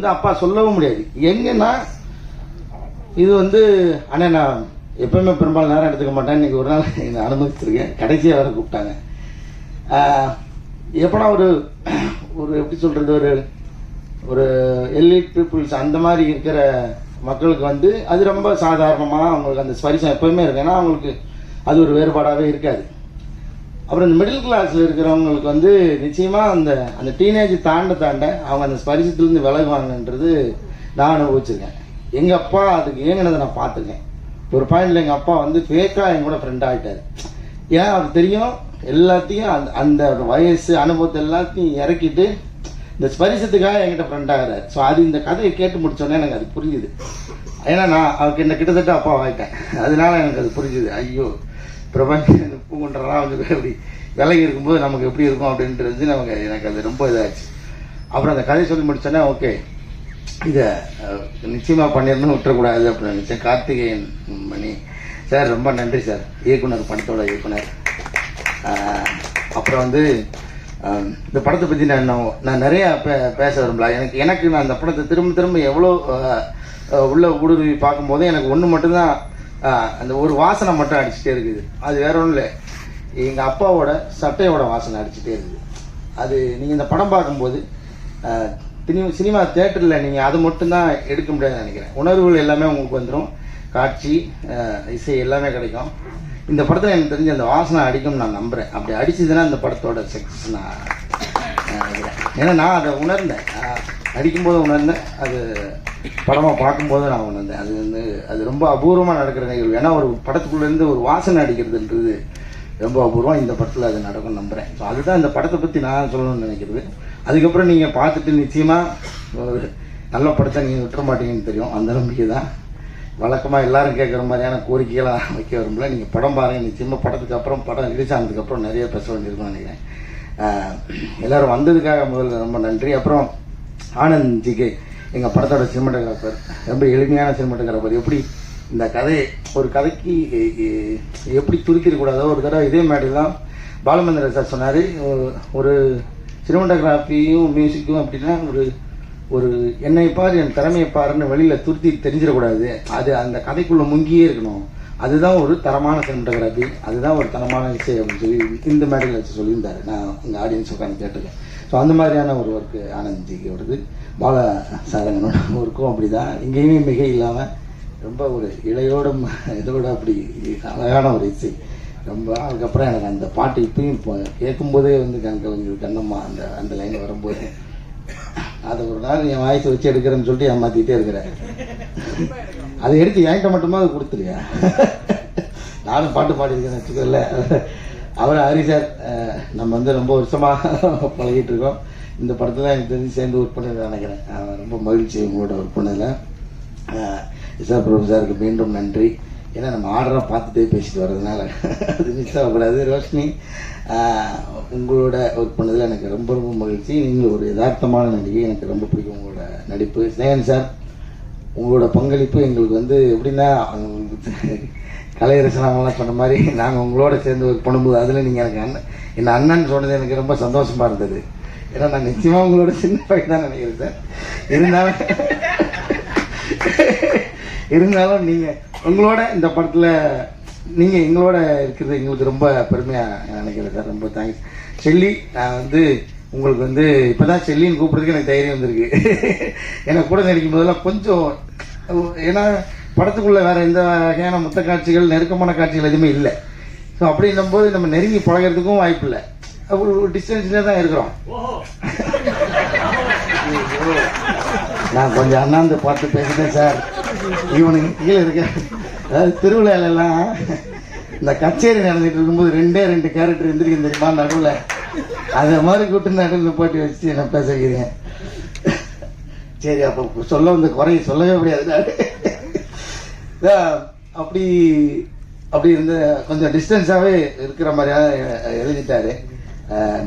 வந்து அப்பா சொல்லவும் முடியாது. எங்கன்னா இது வந்து அண்ணன் நான் எப்பவுமே பெரும்பாலும் நேரம் எடுத்துக்க மாட்டேன், இன்னைக்கு ஒரு நாள் என்னை அனுமதிச்சிருக்கேன். கடைசியாக வேற கூப்பிட்டாங்க. எப்படா ஒரு ஒரு எப்படி சொல்கிறது, ஒரு எலிட் பீப்புள்ஸ் அந்த மாதிரி இருக்கிற மக்களுக்கு வந்து அது ரொம்ப சாதாரணமாக அவங்களுக்கு அந்த ஸ்பரிசம் எப்போவுமே இருக்கு. ஏன்னா அவங்களுக்கு அது ஒரு வேறுபாடாகவே இருக்காது. அப்புறம் இந்த மிடில் கிளாஸில் இருக்கிறவங்களுக்கு வந்து நிச்சயமாக அந்த டீனேஜ் தாண்ட அவங்க அந்த ஸ்பரிசத்துலேருந்து விலகுவாங்கன்றது நான் அனுபவிச்சிருக்கேன். எங்கள் அப்பா அதுக்கு ஏங்கினதை நான் பார்த்துருக்கேன். ஒரு பாயிண்டில் எங்கள் அப்பா வந்து ஃபேக்காக என் கூட ஃப்ரெண்ட் ஆகிட்டார். ஏன் அவருக்கு தெரியும் எல்லாத்தையும் அந்த வயசு அனுபவத்தை எல்லாத்தையும் இறக்கிட்டு இந்த ஸ்பரிசத்துக்காக என்கிட்ட ஃப்ரெண்ட் ஆகிறார். ஸோ அது இந்த கதையை கேட்டு முடித்தோன்னே எனக்கு அது புரிஞ்சுது. ஏன்னா நான் அவருக்கு என்ன கிட்டத்தட்ட அப்பா ஆகிட்டேன். அதனால எனக்கு அது புரிஞ்சுது. ஐயோ பிரபஞ்சம் பூங்குன்றலாம் வந்து அப்படி விலகி இருக்கும்போது நமக்கு எப்படி இருக்கும் அப்படின்றது எனக்கு அது ரொம்ப இதாகிடுச்சு. அப்புறம் அந்த கதையை சொல்லி முடிச்சோன்னே ஓகே இதை நிச்சயமாக பண்ணிடணும், விட்டுறக்கூடாது அப்படின்னு நினச்சேன். கார்த்திகேயன் மணி சார் ரொம்ப நன்றி சார், இயக்குனர், படத்தோட இயக்குனர். அப்புறம் வந்து இந்த படத்தை பற்றி நான் நிறையா பேச விரும்பல. எனக்கு நான் அந்த படத்தை திரும்ப எவ்வளோ உள்ள ஊடுருவி பார்க்கும்போது எனக்கு ஒன்று மட்டும்தான், அந்த ஒரு வாசனை மட்டும் அடிச்சுட்டே இருக்குது. அது வேற ஒன்றும் இல்லை, எங்கள் அப்பாவோட சட்டையோட வாசனை அடிச்சுட்டே இருக்குது. அது நீங்கள் இந்த படம் பார்க்கும்போது சினிமா தேட்டரில் நீங்கள் அது மட்டும்தான் எடுக்க முடியாதுன்னு நினைக்கிறேன். உணர்வுகள் எல்லாமே உங்களுக்கு வந்துடும், காட்சி இசை எல்லாமே கிடைக்கும். இந்த படத்தில் எனக்கு தெரிஞ்ச அந்த வாசனை அடிக்கும்னு நான் நம்புகிறேன். அப்படி அடிச்சதுன்னா இந்த படத்தோட சக்ஸஸ் நான் நினைக்கிறேன். ஏன்னா நான் அதை உணர்ந்தேன், அடிக்கும்போது உணர்ந்தேன், அது படமாக பார்க்கும்போது நான் உணர்ந்தேன். அது வந்து அது ரொம்ப அபூர்வமாக நடக்கிற நிகழ்வு. ஏன்னா ஒரு படத்துக்குள்ளேருந்து ஒரு வாசனை அடிக்கிறதுன்றது ரொம்ப அபூர்வம். இந்த படத்தில் அது நடக்கும்னு நம்புகிறேன். ஸோ அதுதான் இந்த படத்தை பற்றி நான் சொல்லணும்னு நினைக்கிறது. அதுக்கப்புறம் நீங்கள் பார்த்துட்டு நிச்சயமாக ஒரு நல்ல படத்தை நீங்கள் விட்டுற மாட்டீங்கன்னு தெரியும். அந்த நம்பிக்கை தான். வழக்கமாக எல்லாரும் கேட்குற மாதிரியான கோரிக்கைகளாக வைக்க வரும்ல. நீங்கள் படம் பாருங்கள், நிச்சயமாக படத்துக்கு அப்புறம் படம் ரிலீஸ் ஆனதுக்கப்புறம் நிறைய பேச வேண்டியிருக்கும்னு நினைக்கிறேன். எல்லோரும் வந்ததுக்காக முதல்ல ரொம்ப நன்றி. அப்புறம் ஆனந்த் ஜிகே எங்கள் படத்தோட சினிமாட்டோகிராஃபர், ரொம்ப எளிமையான சினிமாட்டோகிராஃபர். எப்படி இந்த கதையை ஒரு கதைக்கு எப்படி துருத்திடக்கூடாதோ ஒரு தடவை இதே மேடையெல்லாம் பாலுமந்திர சார் சொன்னார், ஒரு சினிமாட்டோகிராஃபியும் மியூசிக்கும் அப்படின்னா ஒரு என்னை பாரு என் திறமையை பாருன்னு வெளியில் துருத்தி தெரிஞ்சிடக்கூடாது, அது அந்த கதைக்குள்ளே முங்கியே இருக்கணும், அதுதான் ஒரு தரமான சினிமாட்டோகிராஃபி, அதுதான் ஒரு தரமான இசை அப்படின்னு சொல்லி இந்த மேடையில் வச்சு சொல்லியிருந்தார். நான் எங்கள் ஆடியன்ஸ் உட்காந்து கேட்டிருக்கேன். ஸோ அந்த மாதிரியான ஒரு ஒர்க்கு ஆனந்த்ஜியோடது. பால சாரங்கனோட ஒர்க்கும் அப்படி தான், எங்கேயுமே மிக இல்லாமல் ரொம்ப ஒரு இளையோடும் இதோட அப்படி அழகான ஒரு இசை ரொம்ப. அதுக்கப்புறம் எனக்கு அந்த பாட்டு இப்பயும் இப்போ கேட்கும்போதே வந்து கொஞ்சம் கண்ணம்மா அந்த லைன் வரும்போது அதை ஒரு நாள் என் வாய்ஸை வச்சு எடுக்கிறேன்னு சொல்லிட்டு ஏமாற்றிக்கிட்டே இருக்கிறேன். அதை எடுத்து என்கிட்ட மட்டுமா அது கொடுத்துருயா, நானும் பாட்டு பாடியிருக்கேன்னு வச்சுக்கல. அவர் ஹரி சார் நம்ம வந்து ரொம்ப வருஷமாக பழகிட்டு இருக்கோம். இந்த படத்தில் எனக்கு தெரிஞ்சு சேர்ந்து ஒர்க் பண்ணதை நினைக்கிறேன். ரொம்ப மகிழ்ச்சி உங்களோட ஒர்க் பண்ணதில். சார் ப்ரொஃபஸருக்கு மீண்டும் நன்றி. ஏன்னா நம்ம ஆர்டராக பார்த்துட்டே பேசிட்டு வர்றதுனால அது மிஸ் ஆகக்கூடாது. ரோஷினி உங்களோட ஒர்க் பண்ணதில் எனக்கு ரொம்ப ரொம்ப மகிழ்ச்சி. நீங்கள் ஒரு யதார்த்தமான நடிகை, எனக்கு ரொம்ப பிடிக்கும் உங்களோட நடிப்பு. ஸ்னேகன் சார் உங்களோட பங்களிப்பு எங்களுக்கு வந்து எப்படின்னா கலையரசனாமெல்லாம் சொன்ன மாதிரி நாங்கள் உங்களோட சேர்ந்து ஒர்க் பண்ணும்போது அதில் நீங்கள் எனக்கு என் அண்ணன் சொன்னது எனக்கு ரொம்ப சந்தோஷமாக இருந்தது. ஏன்னா நான் நிச்சயமாக உங்களோட சின்ன பையன் தான் நினைக்கிறேன் சார். இருந்தாலும் நீங்கள் உங்களோட இந்த படத்தில் நீங்கள் எங்களோட இருக்கிறது எங்களுக்கு ரொம்ப பெருமையாக நினைக்கிறேன் சார். ரொம்ப தேங்க்ஸ். செல்லி, நான் வந்து உங்களுக்கு வந்து இப்போ தான் செல்லின்னு கூப்பிட்றதுக்கு எனக்கு தைரியம் வந்திருக்கு. ஏன்னா கூட நடிக்கும் போதெல்லாம் கொஞ்சம், ஏன்னா படத்துக்குள்ளே வேறு எந்த வகையான முத்த காட்சிகள் நெருக்கமான காட்சிகள் எதுவுமே இல்லை. ஸோ அப்படின்னும் போது நம்ம நெருங்கி பழகிறதுக்கும் வாய்ப்பு இல்லை, ஒரு டிஸ்டன்ஸ்லேயே தான் இருக்கிறோம். நான் கொஞ்சம் அண்ணாந்து பார்த்து பேசிட்டேன் சார். இவனுக்கு கீழே இருக்க, அதாவது திருவிழாலெல்லாம் இந்த கச்சேரி நடந்துட்டு இருக்கும்போது ரெண்டு கேரக்டர் இருந்திருக்கு தெரியுமா நடுவில், அதை மாதிரி கூட்டு நடுவில் போட்டி வச்சு நான் பேச வைக்கிறேன். சரி, அப்போ சொல்ல வந்த குறைய சொல்லவே முடியாது. அப்படி இருந்த கொஞ்சம் டிஸ்டன்ஸாகவே இருக்கிற மாதிரியாக எழுதிட்டாரு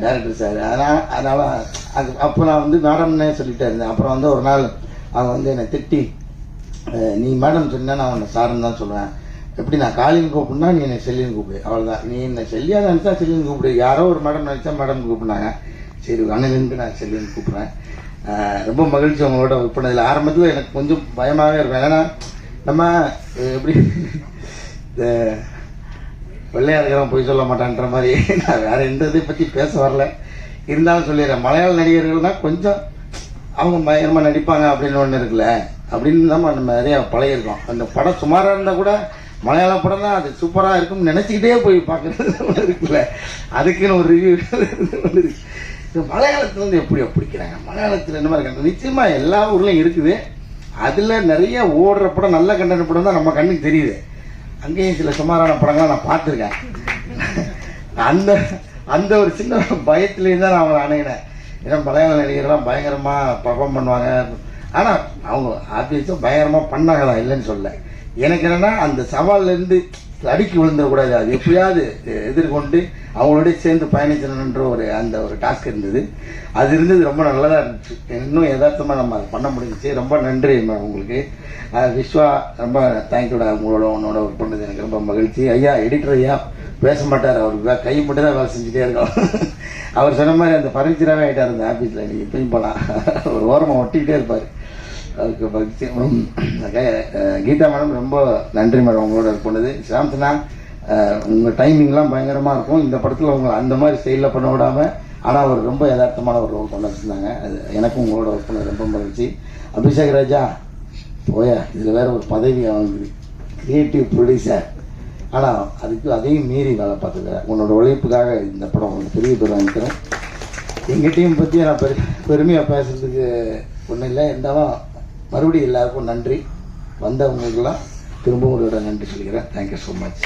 டைரக்டர் சார். அதனால் அப்போ நான் வந்து மேடம்னே சொல்லிட்டே இருந்தேன். அப்புறம் வந்து ஒரு நாள் அவங்க வந்து என்னை திட்டி, நீ மேடம் சொன்னா நான் உன்னை சாருன்னு தான் சொல்லுவேன், எப்படி நான் காலின்னு கூப்பிடுனா நீ என்னை செல்லின்னு கூப்பிடு, அவ்வளோதான். நீ என்னை செல்லியா நினச்சா செல்லின்னு கூப்பிடு, யாரோ ஒரு மேடம் நினச்சா மேடம் கூப்பிடுனாங்க, சரி அண்ணனுக்கு நான் செல்லின்னு கூப்பிட்றேன். ரொம்ப மகிழ்ச்சி உங்களோட ஒர்க் பண்ணதில். ஆரம்பத்தில் எனக்கு கொஞ்சம் பயமாகவே இருக்கும். ஏன்னா நம்ம எப்படி இந்த வெள்ளையாக இருக்கிறவன் போய் சொல்ல மாட்டான்ற மாதிரி நான் வேறு எந்த இதை பற்றி பேச வரல. இருந்தாலும் சொல்லிடுறேன், மலையாள நடிகர்கள்னால் கொஞ்சம் அவங்க பயங்கரமாக நடிப்பாங்க அப்படின்னு ஒன்று இருக்குல்ல, அப்படின்னு தான் நம்ம நிறையா பழகிருக்கோம். அந்த படம் சுமாராக இருந்தால் கூட மலையாள படம் தான் அது சூப்பராக இருக்கும்னு நினச்சிக்கிட்டே போய் பார்க்குறது ஒன்று இருக்குல்ல, அதுக்குன்னு ஒரு ரிவ்யூ ஒன்று இருக்கு. மலையாளத்தில் வந்து எப்படியோ பிடிக்கிறாங்க, மலையாளத்தில் என்ன மாதிரி கண்டென்ட் நிச்சயமாக எல்லா ஊர்லேயும் இருக்குது. அதில் நிறைய ஓடுற படம், நல்ல கண்டென்ட் படம் தான் நம்ம கண்ணுக்கு தெரியுது. அங்கேயும் சில சுமாரான படங்கள்லாம் நான் பார்த்துருக்கேன். அந்த அந்த ஒரு சின்ன பயத்துலேயும் தான் நான் அவங்களை அணுகினேன். ஏன்னா மலையாள நடிகர்லாம் பயங்கரமாக பர்ஃபார்ம் பண்ணுவாங்க. ஆனால் அவங்க ஆப்வியஸாக பயங்கரமாக பண்ணாங்க தான், இல்லைன்னு சொல்ல. எனக்கு என்னென்னா அந்த சவால்லேருந்து அடிக்கி விழுந்துடக்கூடாது, அது எப்படியாவது எதிர்கொண்டு அவங்களோடய சேர்ந்து பயணிச்சணுன்ற அந்த ஒரு டாஸ்க் இருந்தது. அது இருந்தது ரொம்ப நல்லதாக இருந்துச்சு. இன்னும் யதார்த்தமாக நம்ம அதை பண்ண முடிஞ்சிச்சு. ரொம்ப நன்றி உங்களுக்கு. விஸ்வா, ரொம்ப தேங்க்யூடா. உன்னோட ஒர்க் பண்ணது எனக்கு ரொம்ப மகிழ்ச்சி. ஐயா எடிட்டர் ஐயா பேச மாட்டார், அவருக்கு கை மட்டும் தான் வேலை செஞ்சுட்டே இருக்கோம். அவர் சொன்ன மாதிரி அந்த ஃபர்னிச்சராகவே ஆகிட்டார் இந்த ஆஃபீஸில். நீங்கள் இப்பயும் போகலாம், ஒரு ஓரமாக ஒட்டிக்கிட்டே இருப்பார். அதுக்கு மகிழ்ச்சி. கீதா மேடம் ரொம்ப நன்றி மேடம் உங்களோட ஒர்க் பண்ணது. சாம்சனா, உங்கள் டைமிங்லாம் பயங்கரமாக இருக்கும். இந்த படத்தில் உங்களை அந்த மாதிரி ஸ்டைலில் பண்ண விடாமல், ஆனால் அவர் ரொம்ப யதார்த்தமான ஒரு ரோல் கொண்டு வச்சுருந்தாங்க. அது எனக்கும் உங்களோட ஒர்க் பண்ணது ரொம்ப மகிழ்ச்சி. அபிஷேக் ராஜா போயா, இதில் வேறு ஒரு பதவி வாங்குது, கிரியேட்டிவ் ப்ரொடியூசர். ஆனால் அதையும் மீறி வேலை பார்த்துக்க உன்னோட உழைப்புக்காக இந்த படம் உங்களுக்கு பெரிய பேர் வாங்கிக்கிறேன். எங்கள் டீம் பற்றி நான் பெருமையாக பேசுகிறதுக்கு ஒன்றும் இல்லை. இருந்தாலும் மறுபடியும் எல்லாருக்கும் நன்றி. வந்தவங்களுக்கெல்லாம் திரும்பவும் உங்களோட நன்றி சொல்லிக்கிறேன். Thank you so much.